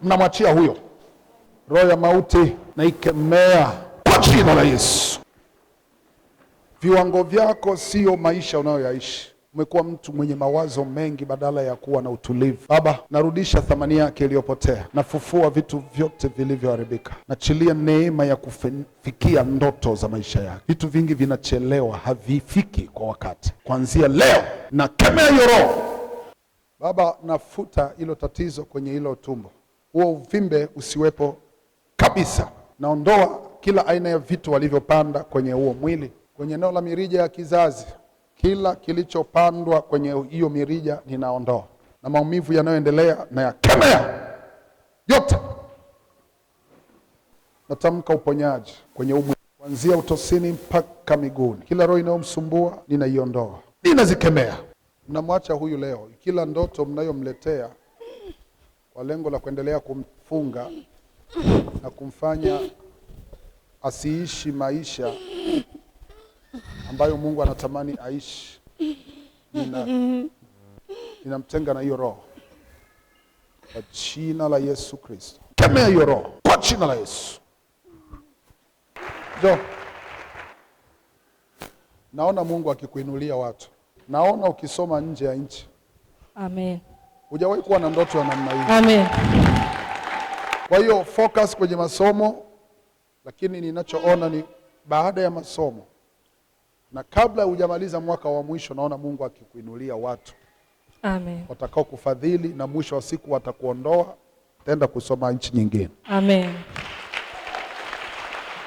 mnamwachia huyo. Roho ya mauti na ikemea kwa jina la Yesu. Viwango vyako sio maisha unayoyaishi. Umekuwa mtu mwenye mawazo mengi badala ya kuwa na utulivu. Baba, narudisha thamani yake iliyopotea. Nafufua vitu vyote vilivyoharibika. Nachilia neema ya kufikia ndoto za maisha yake. Vitu vingi vinachelewa, havifiki kwa wakati. Kuanzia leo nakemea hiyo roho. Baba, nafuta hilo tatizo kwenye hilo tumbo. Huo uvimbe usiwepo kabisa. Naondoa kila aina ya vitu walivyopanda kwenye huo mwili, kwenye eneo la mirija ya kizazi. Kila kilichopandwa kwenye hiyo mirija ninaondoa, na maumivu yanayoendelea na yakemea yote. Natamka uponyaji kwenye mwili kuanzia utosini mpaka miguuni. Kila roho inayomsumbua ninaiondoa, ninazikemea. Mnamwacha huyu leo. Kila ndoto mnayomletea kwa lengo la kuendelea kumfunga na kumfanya asiishi maisha ambayo Mungu anatamani aishi, ninamtenga na hiyo roho kwa jina la Yesu Kristo. Kemea hiyo roho kwa jina la Yesu. Jo, naona Mungu akikuinulia watu. Naona ukisoma nje ya nchi. Amen. Hujawahi kuwa na ndoto ya namna hii. Amen. Kwa hiyo focus kwenye masomo, lakini ninachoona ni baada ya masomo na kabla hujamaliza mwaka wa mwisho, naona Mungu akikuinulia watu. Amen. Watakao kufadhili na mwisho wa siku watakuondoa, tenda kusoma nchi nyingine. Amen.